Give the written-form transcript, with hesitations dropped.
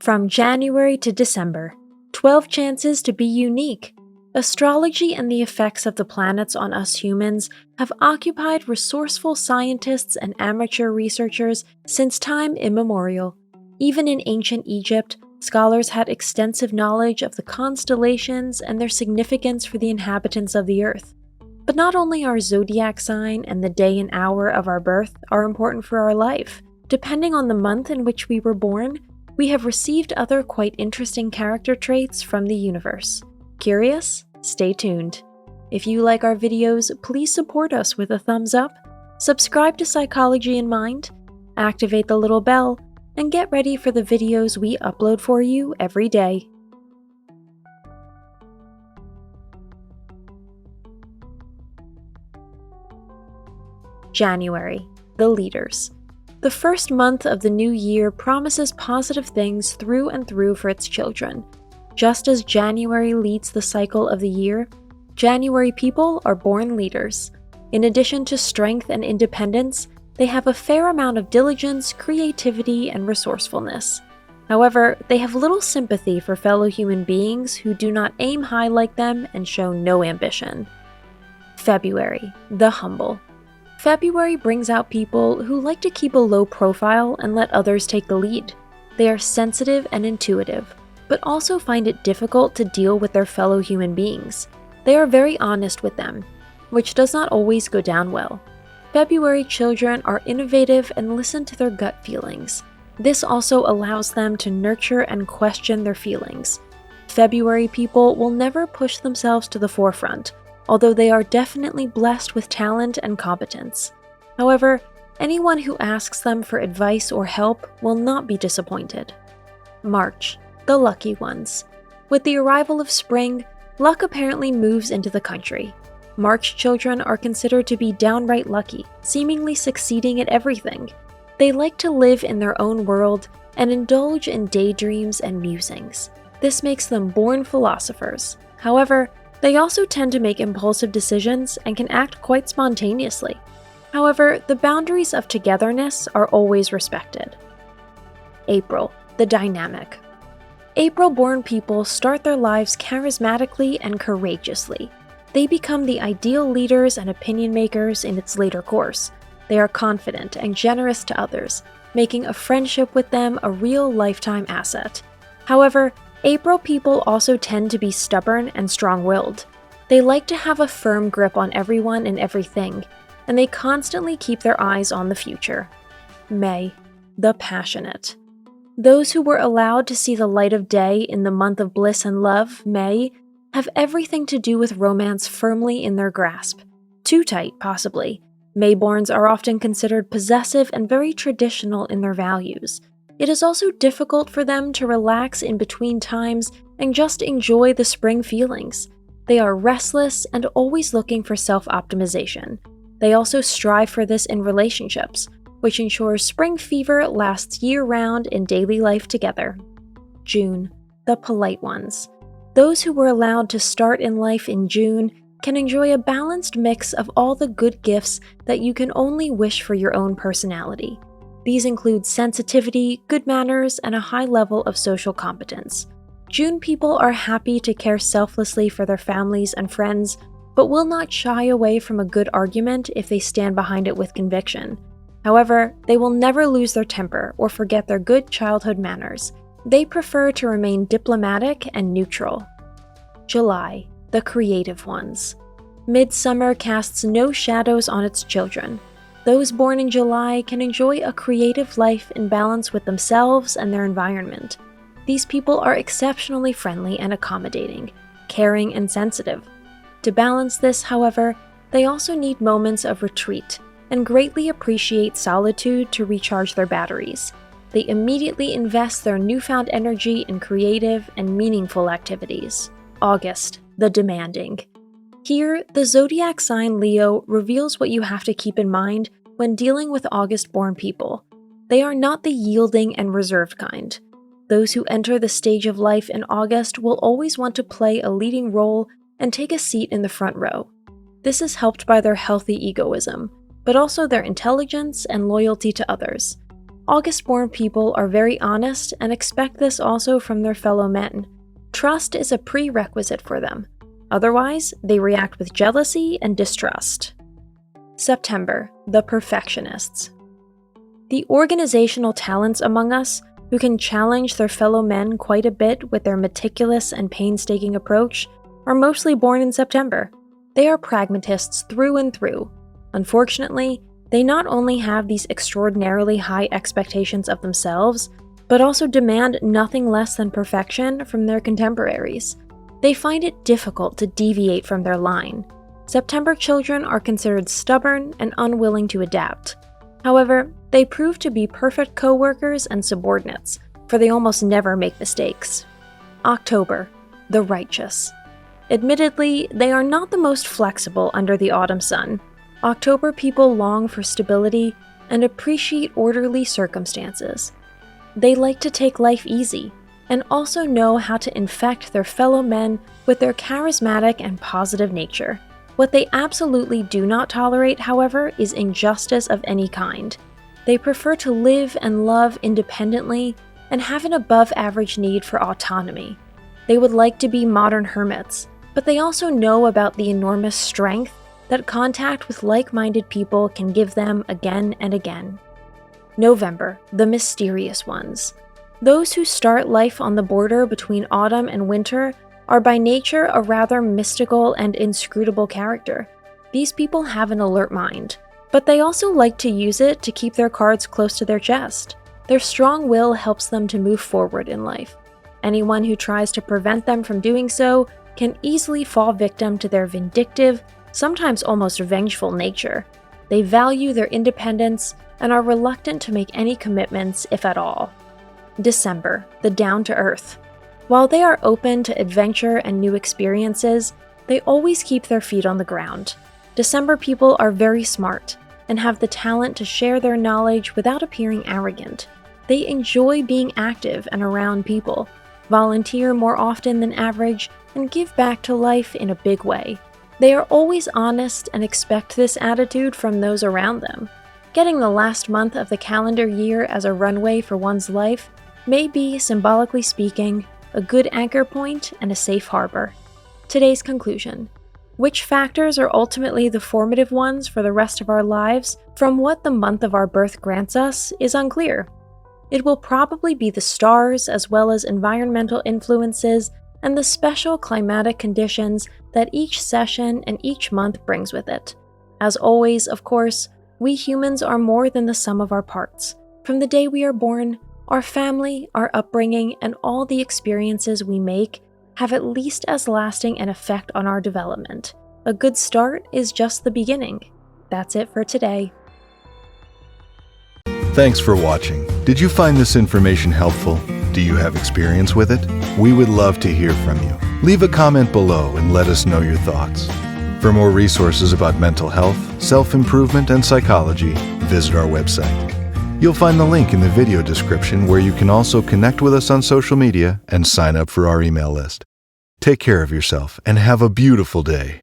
From January to December, 12 chances to be unique. Astrology and the effects of the planets on us humans have occupied resourceful scientists and amateur researchers since time immemorial. Even in ancient Egypt, scholars had extensive knowledge of the constellations and their significance for the inhabitants of the Earth. But not only our zodiac sign and the day and hour of our birth are important for our life. Depending on the month in which we were born, we have received other quite interesting character traits from the universe. Curious? Stay tuned. If you like our videos, please support us with a thumbs up, subscribe to Psychology in Mind, activate the little bell, and get ready for the videos we upload for you every day. January, the leaders. The first month of the new year promises positive things through and through for its children. Just as January leads the cycle of the year, January people are born leaders. In addition to strength and independence, they have a fair amount of diligence, creativity, and resourcefulness. However, they have little sympathy for fellow human beings who do not aim high like them and show no ambition. February, the humble. February brings out people who like to keep a low profile and let others take the lead. They are sensitive and intuitive, but also find it difficult to deal with their fellow human beings. They are very honest with them, which does not always go down well. February children are innovative and listen to their gut feelings. This also allows them to nurture and question their feelings. February people will never push themselves to the forefront, although they are definitely blessed with talent and competence. However, anyone who asks them for advice or help will not be disappointed. March, the lucky ones. With the arrival of spring, luck apparently moves into the country. March children are considered to be downright lucky, seemingly succeeding at everything. They like to live in their own world and indulge in daydreams and musings. This makes them born philosophers. However, they also tend to make impulsive decisions and can act quite spontaneously. However, the boundaries of togetherness are always respected. April, the dynamic. April-born people start their lives charismatically and courageously. They become the ideal leaders and opinion makers in its later course. They are confident and generous to others, making a friendship with them a real lifetime asset. However, April people also tend to be stubborn and strong-willed. They like to have a firm grip on everyone and everything, and they constantly keep their eyes on the future. May, the passionate. Those who were allowed to see the light of day in the month of bliss and love, May, have everything to do with romance firmly in their grasp. Too tight, possibly. Mayborns are often considered possessive and very traditional in their values. It is also difficult for them to relax in between times and just enjoy the spring feelings. They are restless and always looking for self-optimization. They also strive for this in relationships, which ensures spring fever lasts year-round in daily life together. June, the polite ones. Those who were allowed to start in life in June can enjoy a balanced mix of all the good gifts that you can only wish for your own personality. These include sensitivity, good manners, and a high level of social competence. June people are happy to care selflessly for their families and friends, but will not shy away from a good argument if they stand behind it with conviction. However, they will never lose their temper or forget their good childhood manners. They prefer to remain diplomatic and neutral. July, the creative ones. Midsummer casts no shadows on its children. Those born in July can enjoy a creative life in balance with themselves and their environment. These people are exceptionally friendly and accommodating, caring and sensitive. To balance this, however, they also need moments of retreat and greatly appreciate solitude to recharge their batteries. They immediately invest their newfound energy in creative and meaningful activities. August, the demanding. Here, the zodiac sign Leo reveals what you have to keep in mind when dealing with August-born people. They are not the yielding and reserved kind. Those who enter the stage of life in August will always want to play a leading role and take a seat in the front row. This is helped by their healthy egoism, but also their intelligence and loyalty to others. August-born people are very honest and expect this also from their fellow men. Trust is a prerequisite for them. Otherwise, they react with jealousy and distrust. September, the perfectionists. The organizational talents among us, who can challenge their fellow men quite a bit with their meticulous and painstaking approach, are mostly born in September. They are pragmatists through and through. Unfortunately, they not only have these extraordinarily high expectations of themselves, but also demand nothing less than perfection from their contemporaries. They find it difficult to deviate from their line. September children are considered stubborn and unwilling to adapt. However, they prove to be perfect co-workers and subordinates, for they almost never make mistakes. October, the righteous. Admittedly, they are not the most flexible under the autumn sun. October people long for stability and appreciate orderly circumstances. They like to take life easy, and also know how to infect their fellow men with their charismatic and positive nature. What they absolutely do not tolerate, however, is injustice of any kind. They prefer to live and love independently and have an above-average need for autonomy. They would like to be modern hermits, but they also know about the enormous strength that contact with like-minded people can give them again and again. November, the mysterious ones. Those who start life on the border between autumn and winter are by nature a rather mystical and inscrutable character. These people have an alert mind, but they also like to use it to keep their cards close to their chest. Their strong will helps them to move forward in life. Anyone who tries to prevent them from doing so can easily fall victim to their vindictive, sometimes almost vengeful nature. They value their independence and are reluctant to make any commitments, if at all. December, the down-to-earth. While they are open to adventure and new experiences, they always keep their feet on the ground. December people are very smart and have the talent to share their knowledge without appearing arrogant. They enjoy being active and around people, volunteer more often than average, and give back to life in a big way. They are always honest and expect this attitude from those around them. Getting the last month of the calendar year as a runway for one's life may be, symbolically speaking, a good anchor point and a safe harbor. Today's conclusion. Which factors are ultimately the formative ones for the rest of our lives from what the month of our birth grants us is unclear. It will probably be the stars as well as environmental influences and the special climatic conditions that each session and each month brings with it. As always, of course, we humans are more than the sum of our parts. From the day we are born, our family, our upbringing, and all the experiences we make have at least as lasting an effect on our development. A good start is just the beginning. That's it for today. Thanks for watching. Did you find this information helpful? Do you have experience with it? We would love to hear from you. Leave a comment below and let us know your thoughts. For more resources about mental health, self-improvement, and psychology, visit our website. You'll find the link in the video description where you can also connect with us on social media and sign up for our email list. Take care of yourself and have a beautiful day.